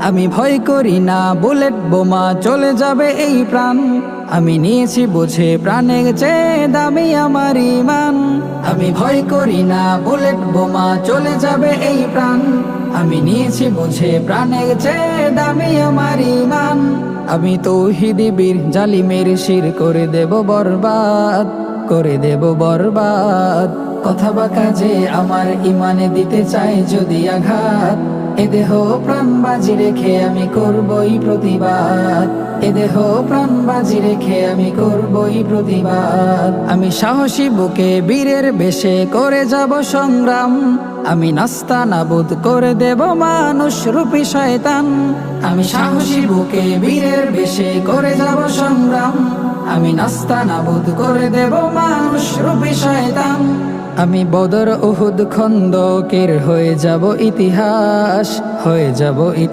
আমি ভয় করি না বুলেট বোমা চলে যাবে এই প্রাণ, আমি নিয়েছি বুঝে প্রাণের চেয়ে দামি আমার ঈমান। আমি ভয় করি না বুলেট বোমা চলে যাবে এই প্রাণ, আমি নিয়েছি বুঝে প্রাণের চেয়ে দামি আমার ঈমান। আমি তৌহিদি বীর জালিমের শির করে দেব বরবাদ, করে দেব বরবাদ। কথা বা কাজে আমার ইমানে দিতে চাই যদি আঘাত, এ দেহ প্রাণ বাজি রেখে আমি করবই প্রতিবাদ, এ দেহ প্রাণ বাজি রেখে আমি করবই প্রতিবাদ। আমি সাহসী বুকে বীরের বেশে করে যাব সংগ্রাম, আমি নাস্তা নাবুদ করে দেব মানুষ রূপী শয়তান। আমি সাহসী বুকে বীরের বেশে করে যাব সংগ্রাম, আমি নাস্তা নাবুদ করে দেব মানুষ রূপী শয়তান। আমি বদর উহুদ খন্দকের হয়ে যাব ইতিহাস, হয়ে যাব ইতিহাস।